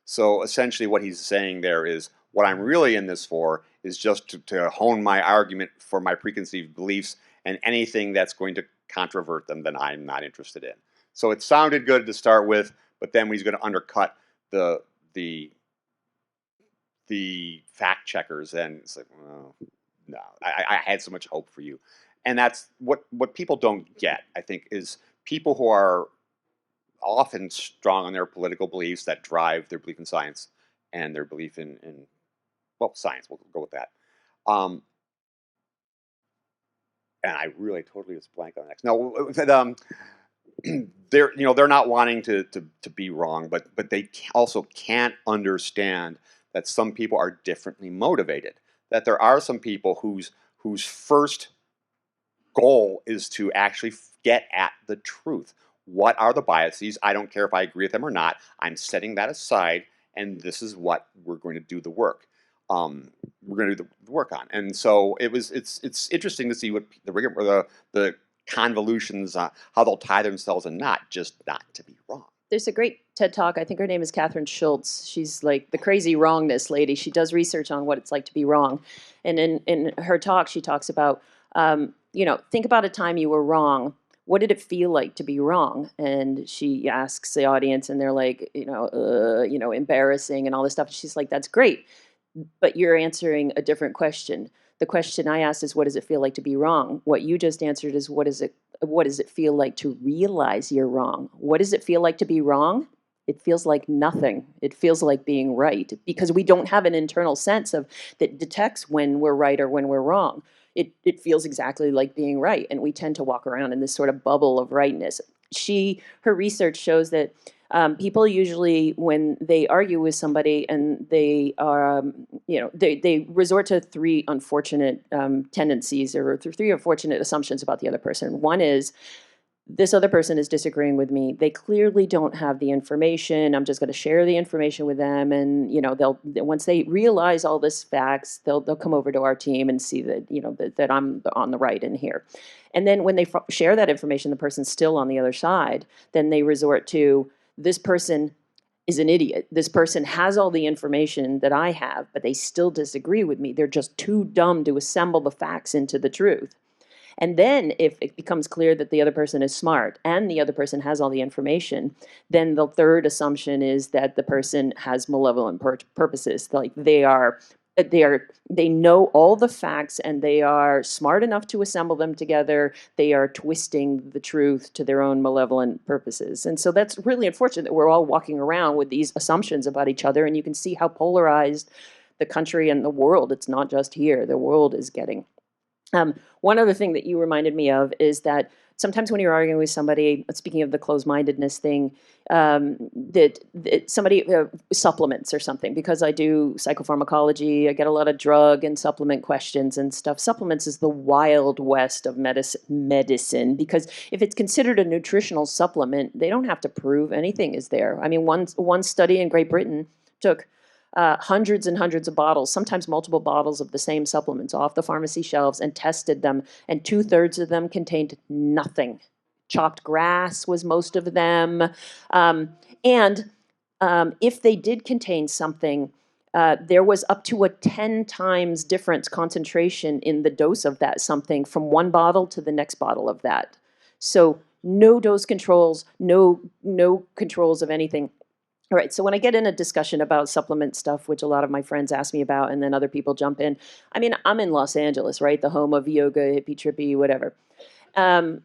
So essentially, what he's saying there is, what I'm really in this for is just to hone my argument for my preconceived beliefs, and anything that's going to controvert them, then I'm not interested in. So it sounded good to start with, but then when he's going to undercut the the the fact checkers, and it's like, well, no, I had so much hope for you. And that's what people don't get, I think, is people who are often strong on their political beliefs that drive their belief in science and their belief in well, science, we'll go with that. Um, and I really totally just blank on the next. No, they're not wanting to be wrong, but they also can't understand that some people are differently motivated. That there are some people whose first goal is to actually get at the truth. What are the biases? I don't care if I agree with them or not. I'm setting that aside, and this is what we're going to do the work. We're going to do the work on. And so it's interesting to see what the convolutions, how they'll tie themselves and not to be wrong. There's a great TED Talk. I think her name is Catherine Schultz. She's like the crazy wrongness lady. She does research on what it's like to be wrong. And in her talk, she talks about, think about a time you were wrong. What did it feel like to be wrong? And she asks the audience, and they're like, embarrassing and all this stuff. She's like, that's great, but you're answering a different question. The question I asked is, what does it feel like to be wrong? What you just answered is, what does it feel like to realize you're wrong? What does it feel like to be wrong? It feels like nothing. It feels like being right, because we don't have an internal sense that detects when we're right or when we're wrong. It feels exactly like being right, and we tend to walk around in this sort of bubble of rightness. Her research shows that people usually, when they argue with somebody and they are, they resort to three unfortunate tendencies, or three unfortunate assumptions about the other person. One is, this other person is disagreeing with me. They clearly don't have the information. I'm just going to share the information with them, and they'll, once they realize all this facts, they'll come over to our team and see that that I'm on the right in here. And then when they share that information, the person's still on the other side. Then they resort to, this person is an idiot. This person has all the information that I have, but they still disagree with me. They're just too dumb to assemble the facts into the truth. And then if it becomes clear that the other person is smart and the other person has all the information, then the third assumption is that the person has malevolent purposes. Like they know all the facts, and they are smart enough to assemble them together. They are twisting the truth to their own malevolent purposes. And so that's really unfortunate that we're all walking around with these assumptions about each other, and you can see how polarized the country and the world, it's not just here, the world is getting. One other thing that you reminded me of is that sometimes when you're arguing with somebody, speaking of the closed-mindedness thing, that somebody supplements or something, because I do psychopharmacology, I get a lot of drug and supplement questions and stuff. Supplements is the wild west of medicine, because if it's considered a nutritional supplement, they don't have to prove anything is there. I mean, one study in Great Britain took hundreds and hundreds of bottles, sometimes multiple bottles of the same supplements off the pharmacy shelves, and tested them, and 2/3 of them contained nothing. Chopped grass was most of them. If they did contain something, there was up to a 10 times difference concentration in the dose of that something from one bottle to the next bottle of that. So no dose controls, no controls of anything. All right, so when I get in a discussion about supplement stuff, which a lot of my friends ask me about, and then other people jump in, I mean, I'm in Los Angeles, right? The home of yoga, hippie, trippy, whatever,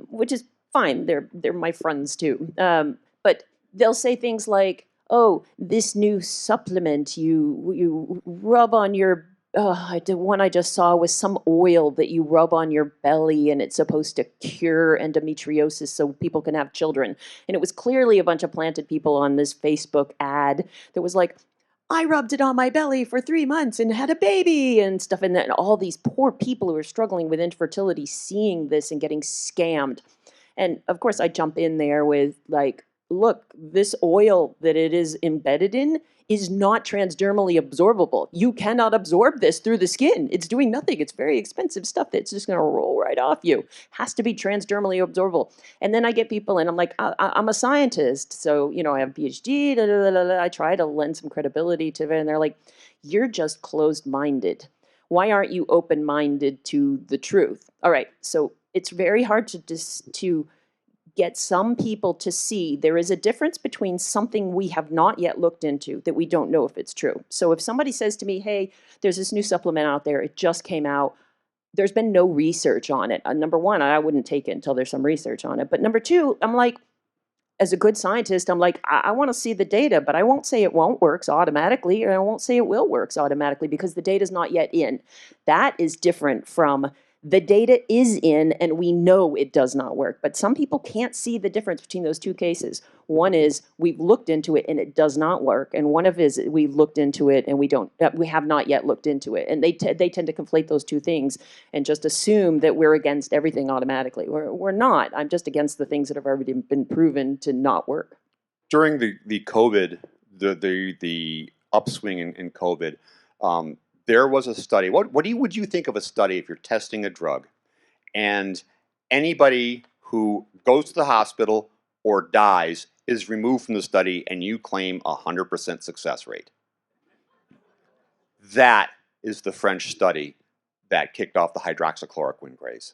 which is fine. They're my friends too. But they'll say things like, oh, this new supplement you rub on your, the one I just saw was some oil that you rub on your belly, and it's supposed to cure endometriosis so people can have children. And it was clearly a bunch of planted people on this Facebook ad that was like, I rubbed it on my belly for 3 months and had a baby and stuff. And then all these poor people who are struggling with infertility seeing this and getting scammed. And of course, I jump in there with like, look, this oil that it is embedded in is not transdermally absorbable. You cannot absorb this through the skin. It's doing nothing. It's very expensive stuff that's just going to roll right off you. Has to be transdermally absorbable. And then I get people, and I'm like, I'm a scientist, so I have a PhD. I try to lend some credibility to it, and they're like, you're just closed-minded. Why aren't you open-minded to the truth? All right, so it's very hard to get some people to see there is a difference between something we have not yet looked into that we don't know if it's true. So if somebody says to me, hey, there's this new supplement out there, it just came out, there's been no research on it. Number one, I wouldn't take it until there's some research on it. But number two, I'm like, as a good scientist, I'm like, I want to see the data, but I won't say it won't work automatically, or I won't say it will work automatically because the data's not yet in. That is different from the data is in, and we know it does not work. But some people can't see the difference between those two cases. One is we've looked into it and it does not work, and one of is we looked into it and we have not yet looked into it. And they tend to conflate those two things and just assume that we're against everything automatically. We're not. I'm just against the things that have already been proven to not work. During the COVID, the upswing in COVID, there was a study. What would you think of a study if you're testing a drug, and anybody who goes to the hospital or dies is removed from the study, and you claim 100% success rate? That is the French study that kicked off the hydroxychloroquine craze.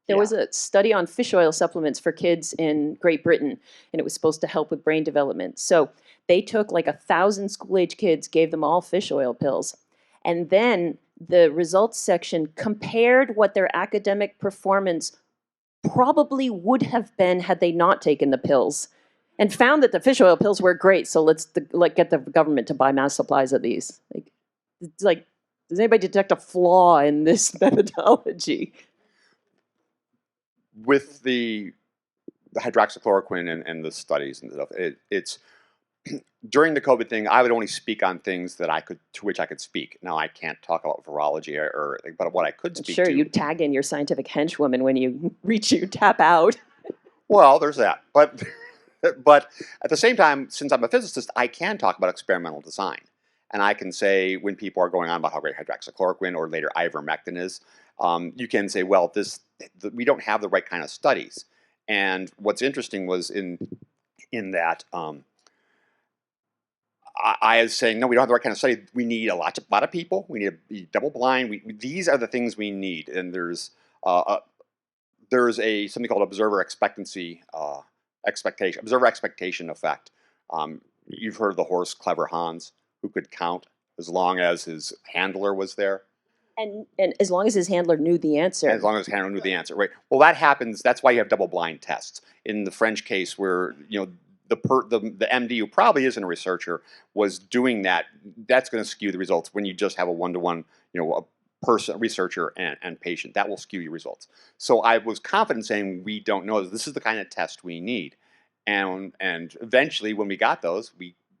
There was a study on fish oil supplements for kids in Great Britain, and it was supposed to help with brain development. So they took like 1,000 school-age kids, gave them all fish oil pills, and then the results section compared what their academic performance probably would have been had they not taken the pills, and found that the fish oil pills were great. So let's get the government to buy mass supplies of these. It's like, does anybody detect a flaw in this methodology? With the hydroxychloroquine and the studies and stuff, it's during the COVID thing, I would only speak on things that to which I could speak. Now, I can't talk about virology but what I could speak Sure, to. you tag in your scientific henchwoman when you tap out. Well, there's that. But at the same time, since I'm a physicist, I can talk about experimental design. And I can say when people are going on about how great hydroxychloroquine or later ivermectin is, you can say, well, we don't have the right kind of studies. And what's interesting was in that I was saying, no, we don't have the right kind of study. We need a lot of people. We need to be double blind. These are the things we need. And there's something called observer expectation effect. You've heard of the horse Clever Hans, who could count as long as his handler was there. And as long as his handler knew the answer. As long as his handler knew the answer, right? Well, that happens. That's why you have double-blind tests. In the French case, where the MD, who probably isn't a researcher, was doing that, that's going to skew the results. When you just have a one-to-one, a researcher and patient, that will skew your results. So I was confident saying we don't know. This is the kind of test we need, and eventually, when we got those,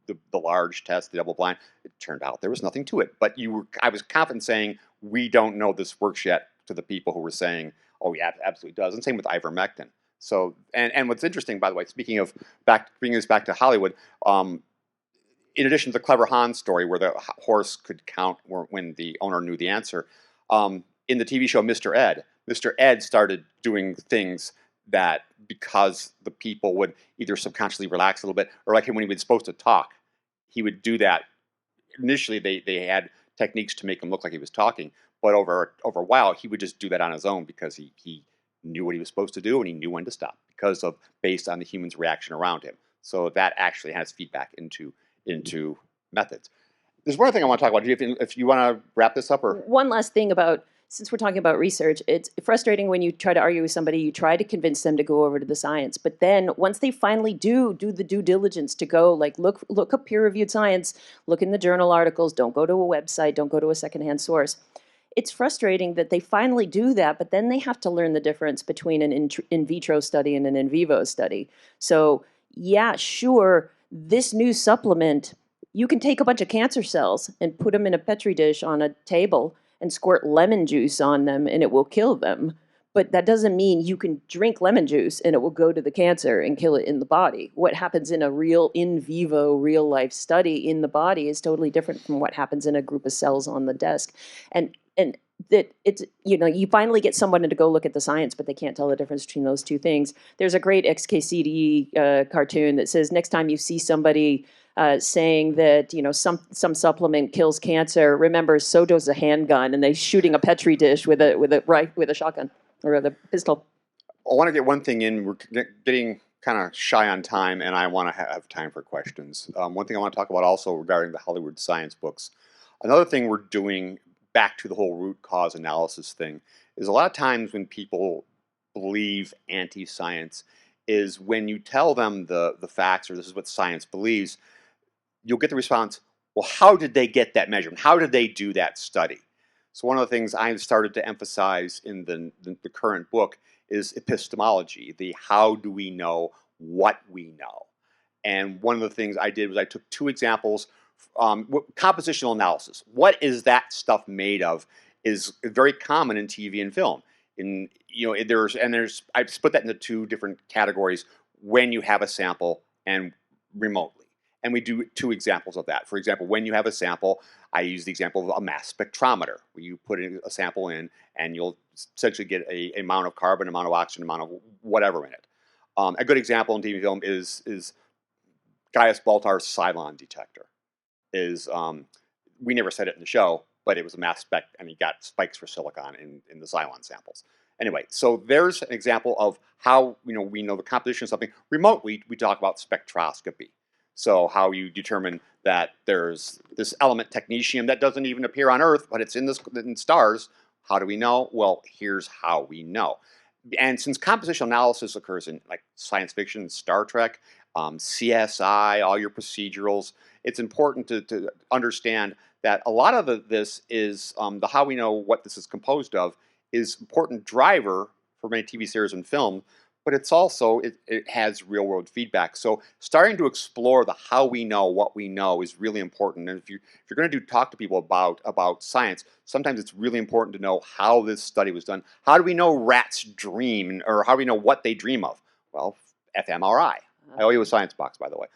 the large test, the double blind, it turned out there was nothing to it. But I was confident saying we don't know this works yet, to the people who were saying, oh yeah, it absolutely does. And same with ivermectin. So and what's interesting, by the way, speaking of bringing this back to Hollywood, in addition to the Clever Hans story where the horse could count when the owner knew the answer, in the TV show Mr. Ed started doing things that, because the people would either subconsciously relax a little bit, or like when he was supposed to talk, he would do that. Initially, they had techniques to make him look like he was talking, but over a while, he would just do that on his own because he knew what he was supposed to do and he knew when to stop based on the human's reaction around him. So that actually has feedback into methods. There's one thing I want to talk about. If you want to wrap this up, or one last thing about, since we're talking about research, it's frustrating when you try to argue with somebody, you try to convince them to go over to the science, but then once they finally do the due diligence to go, like, look up peer-reviewed science, look in the journal articles, don't go to a website, don't go to a secondhand source. It's frustrating that they finally do that, but then they have to learn the difference between an in vitro study and an in vivo study. So yeah, sure, this new supplement, you can take a bunch of cancer cells and put them in a Petri dish on a table and squirt lemon juice on them and it will kill them. But that doesn't mean you can drink lemon juice and it will go to the cancer and kill it in the body. What happens in a real in vivo, real life study in the body is totally different from what happens in a group of cells on the desk. And that it's, you finally get someone to go look at the science, but they can't tell the difference between those two things. There's a great XKCD cartoon that says, next time you see somebody saying that some supplement kills cancer, remember, so does a handgun, and they're shooting a Petri dish with a shotgun or with a pistol. I want to get one thing in. We're getting kind of shy on time, and I want to have time for questions. One thing I want to talk about also regarding the Hollyweird science books. Another thing we're doing, back to the whole root cause analysis thing, is a lot of times when people believe anti-science is when you tell them the facts, or this is what science believes, you'll get the response, well, how did they get that measurement? How did they do that study? So one of the things I've started to emphasize in the current book is epistemology, the how do we know what we know. And one of the things I did was I took two examples. Compositional analysis. What is that stuff made of? Is very common in TV and film. In there's I've split that into two different categories: when you have a sample and remotely. And we do two examples of that. For example, when you have a sample, I use the example of a mass spectrometer, where you put a sample in and you'll essentially get a amount of carbon, amount of oxygen, amount of whatever in it. A good example in TV film is Gaius Baltar's Cylon detector. We never said it in the show, but it was a mass spec, and he got spikes for silicon in the Cylon samples. Anyway, so there's an example of how we know the composition of something. Remotely, we talk about spectroscopy. So how you determine that there's this element technetium that doesn't even appear on Earth, but it's in stars. How do we know? Well, here's how we know. And since compositional analysis occurs in like science fiction, Star Trek, CSI, all your procedurals, it's important to understand that a lot of this is the how we know what this is composed of is important driver for many TV series and film, but it's also, it has real world feedback. So starting to explore the how we know what we know is really important. And if you're going to talk to people about science, sometimes it's really important to know how this study was done. How do we know rats dream, or how do we know what they dream of? Well, fMRI. I owe you a science box, by the way.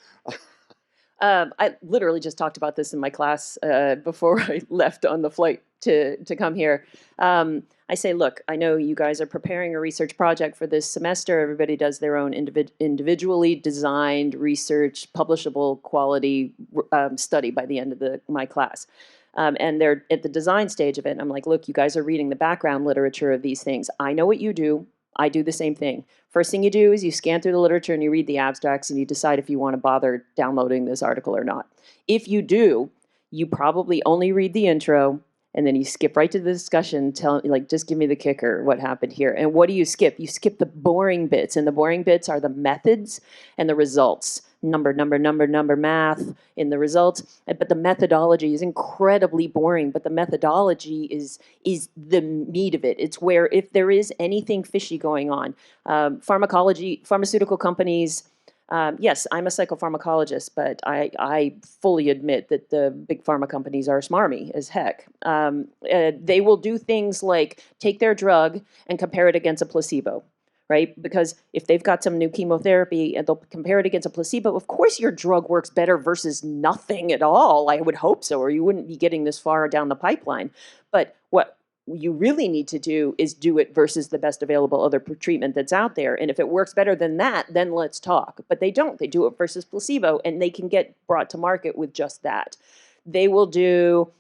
I literally just talked about this in my class before I left on the flight to come here. I say, look, I know you guys are preparing a research project for this semester. Everybody does their own individually designed research, publishable quality study by the end of my class. And they're at the design stage of it. And I'm like, look, you guys are reading the background literature of these things. I know what you do. I do the same thing. First thing you do is you scan through the literature and you read the abstracts and you decide if you want to bother downloading this article or not. If you do, you probably only read the intro and then you skip right to the discussion, just give me the kicker, what happened here. And what do you skip? You skip the boring bits, and the boring bits are the methods and the results. Number, math in the results. But the methodology is incredibly boring, but the methodology is the meat of it. It's where if there is anything fishy going on, pharmaceutical companies, yes, I'm a psychopharmacologist, but I fully admit that the big pharma companies are smarmy as heck. They will do things like take their drug and compare it against a placebo, right? Because if they've got some new chemotherapy and they'll compare it against a placebo, of course your drug works better versus nothing at all. I would hope so, or you wouldn't be getting this far down the pipeline. But what you really need to do is do it versus the best available other treatment that's out there. And if it works better than that, then let's talk. But they don't. They do it versus placebo, and they can get brought to market with just that. They will do...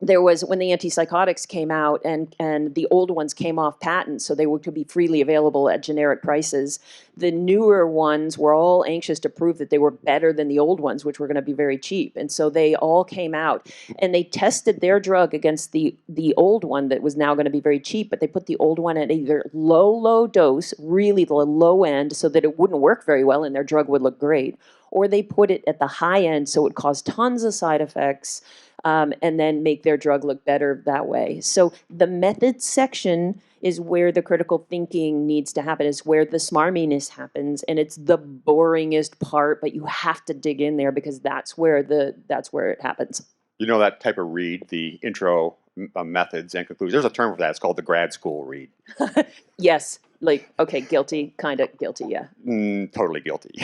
there was, when the antipsychotics came out and the old ones came off patent, so they could be freely available at generic prices, the newer ones were all anxious to prove that they were better than the old ones, which were going to be very cheap. And so they all came out and they tested their drug against the old one that was now going to be very cheap, but they put the old one at either low dose, really the low end, so that it wouldn't work very well and their drug would look great, or they put it at the high end so it caused tons of side effects, and then make their drug look better that way. So the methods section is where the critical thinking needs to happen, is where the smarminess happens, and it's the boringest part, but you have to dig in there because that's where it happens. You know that type of read, the intro, methods and conclusions. There's a term for that. It's called the grad school read. Yes. Okay, guilty, kind of guilty, yeah. Totally guilty.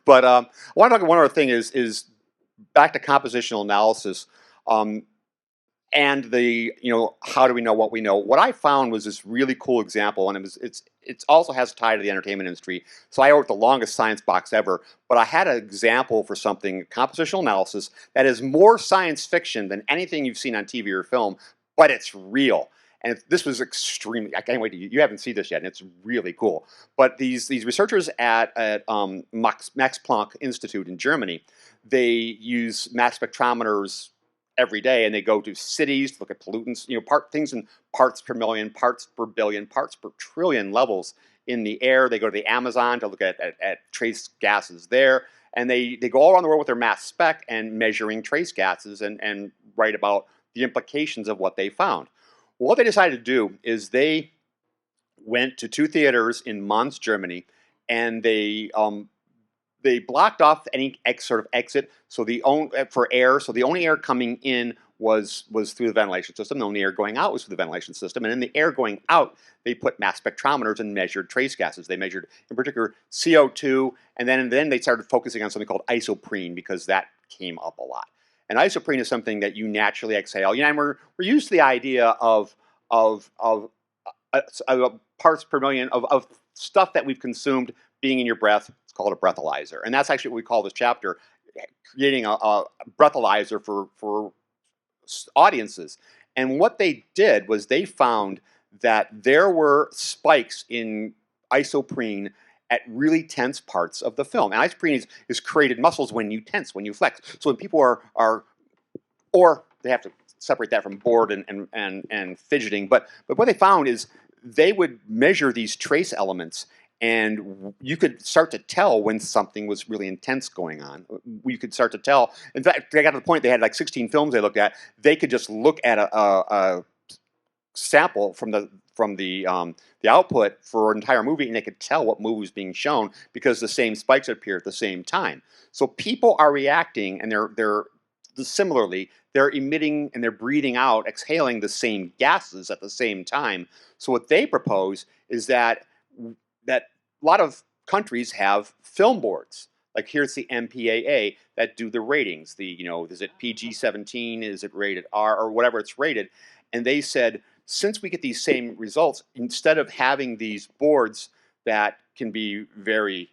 But I want to talk about one other thing is back to compositional analysis. And the, how do we know what we know? What I found was this really cool example, and it also has a tie to the entertainment industry. So I wrote the longest science box ever, but I had an example for something, compositional analysis, that is more science fiction than anything you've seen on TV or film, but it's real. And this was extremely, I can't wait to, you haven't seen this yet, and it's really cool. But these researchers at Max Planck Institute in Germany, they use mass spectrometers every day, and they go to cities to look at pollutants, things in parts per million, parts per billion, parts per trillion levels in the air. They go to the Amazon to look at trace gases there, and they go all around the world with their mass spec and measuring trace gases and write about the implications of what they found. Well, what they decided to do is they went to 2 theaters in Mons, Germany, and they blocked off any sort of exit for air. So the only air coming in was through the ventilation system. The only air going out was through the ventilation system. And in the air going out, they put mass spectrometers and measured trace gases. They measured, in particular, CO2, and then they started focusing on something called isoprene because that came up a lot. And isoprene is something that you naturally exhale. You know, and we're used to the idea of parts per million of stuff that we've consumed being in your breath. It's called a breathalyzer, and that's actually what we call this chapter, creating a breathalyzer for audiences. And what they did was they found that there were spikes in isoprene at really tense parts of the film. And isoprene is created muscles when you tense, when you flex. So when people are or they have to separate that from bored and fidgeting. But what they found is they would measure these trace elements, and you could start to tell when something was really intense going on. You could start to tell. In fact, they got to the point they had like 16 films they looked at. They could just look at a sample from the output for an entire movie, and they could tell what movie was being shown because the same spikes appear at the same time. So people are reacting, and they're similarly, they're emitting and they're breathing out, exhaling the same gases at the same time. So what they propose is that a lot of countries have film boards. Like here's the MPAA that do the ratings. Is it PG-17? Is it rated R or whatever it's rated? And they said, since we get these same results, instead of having these boards that can be very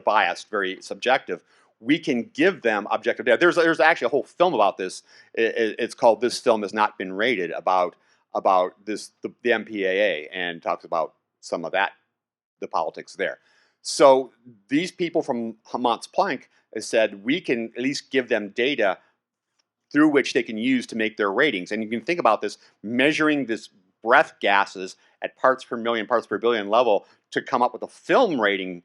biased, very subjective, we can give them objective data. There's actually a whole film about this. It's called "This Film Has Not Been Rated," about the MPAA, and talks about some of that, the politics there. So these people from Mont Planck has said we can at least give them data through which they can use to make their ratings. And you can think about this, measuring this breath gases at parts per million, parts per billion level to come up with a film rating.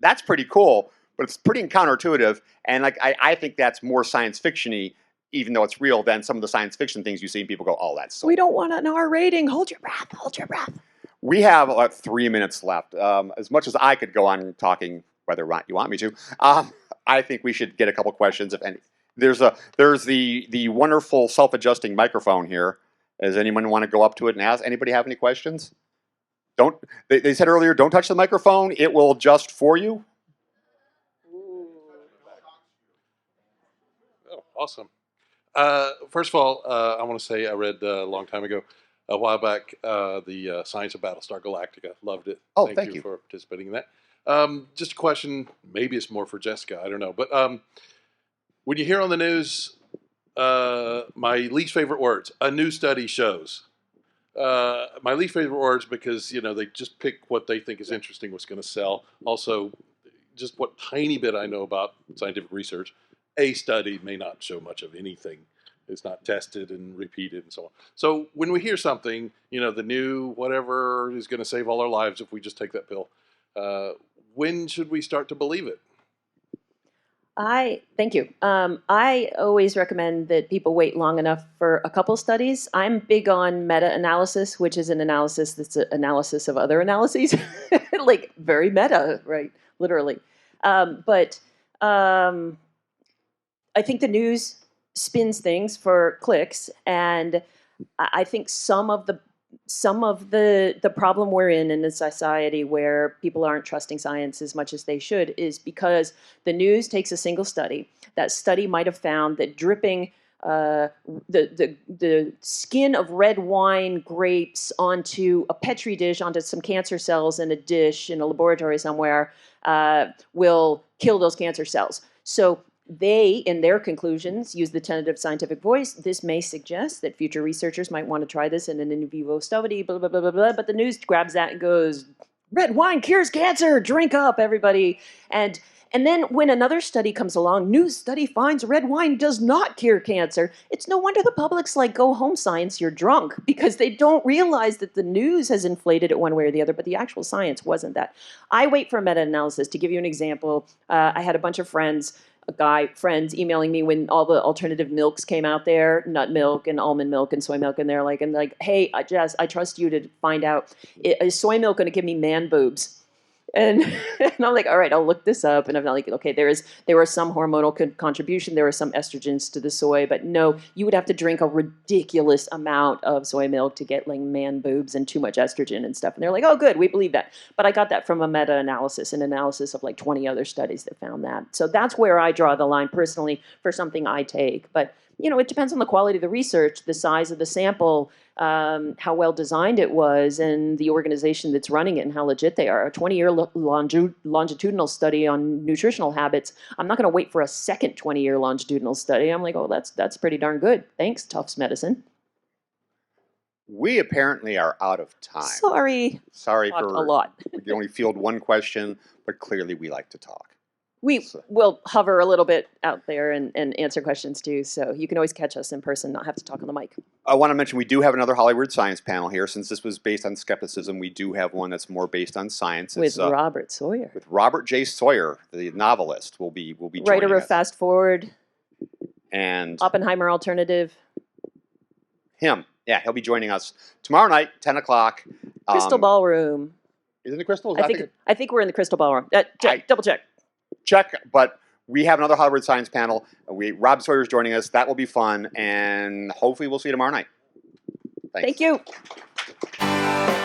That's pretty cool, but it's pretty counterintuitive. And I think that's more science fiction-y, even though it's real, than some of the science fiction things you see and people go, oh, that's so. We don't want an R rating. Hold your breath. Hold your breath. We have about 3 minutes left. As much as I could go on talking, whether or not you want me to, I think we should get a couple questions, if any. There's the wonderful self-adjusting microphone here. Does anyone want to go up to it and ask? Anybody have any questions? They said earlier, don't touch the microphone. It will adjust for you. Oh, awesome. First of all, I want to say I read a long time ago, a while back, the Science of Battlestar Galactica. Loved it. Oh, thank you for participating in that. Just a question, maybe it's more for Jessica, I don't know. But when you hear on the news, my least favorite words, a new study shows. My least favorite words because, they just pick what they think is interesting, what's going to sell. Also, just what tiny bit I know about scientific research, a study may not show much of anything. It's not tested and repeated and so on. So when we hear something, the new whatever is going to save all our lives if we just take that pill, when should we start to believe it? Thank you. I always recommend that people wait long enough for a couple studies. I'm big on meta-analysis, which is an analysis that's an analysis of other analyses, like very meta, right? Literally. But I think the news spins things for clicks, and I think some of the problem we're in a society where people aren't trusting science as much as they should is because the news takes a single study. That study might have found that dripping the skin of red wine grapes onto a petri dish, onto some cancer cells in a dish in a laboratory somewhere, will kill those cancer cells. So they, in their conclusions, use the tentative scientific voice. This may suggest that future researchers might want to try this in an in vivo study, blah, blah, blah, blah, blah. But the news grabs that and goes, red wine cures cancer, drink up, everybody. And then when another study comes along, new study finds red wine does not cure cancer. It's no wonder the public's like, go home, science, you're drunk, because they don't realize that the news has inflated it one way or the other, but the actual science wasn't that. I wait for a meta-analysis. To give you an example, I had a bunch of friends friends emailing me when all the alternative milks came out there, nut milk and almond milk and soy milk, and they're like, hey, Jess, I trust you to find out, is soy milk going to give me man boobs? And, and I'm like, all right, I'll look this up. And I'm like, okay, there was some hormonal contribution. There were some estrogens to the soy, but no, you would have to drink a ridiculous amount of soy milk to get like man boobs and too much estrogen and stuff. And they're like, oh, good, we believe that. But I got that from a meta-analysis, an analysis of like 20 other studies that found that. So that's where I draw the line personally for something I take. But it depends on the quality of the research, the size of the sample, how well designed it was, and the organization that's running it and how legit they are. A 20-year longitudinal study on nutritional habits, I'm not going to wait for a second 20-year longitudinal study. I'm like, oh, that's pretty darn good. Thanks, Tufts Medicine. We apparently are out of time. Sorry Sorry talked for a lot. We only field one question, but clearly we like to talk. We will hover a little bit out there and answer questions too, so you can always catch us in person, not have to talk on the mic. I want to mention we do have another Hollyweird Science panel here. Since this was based on skepticism, we do have one that's more based on science. With Robert Sawyer. With Robert J. Sawyer, the novelist, will be joining writer of us. Fast Forward. And Oppenheimer Alternative. Him. Yeah, he'll be joining us tomorrow night, 10 o'clock. Crystal Ballroom. Is it the Crystal? I think we're in the Crystal Ballroom. Double check. Check, but we have another Hollyweird Science panel. Rob Sawyer's joining us. That will be fun, and hopefully we'll see you tomorrow night. Thanks. Thank you.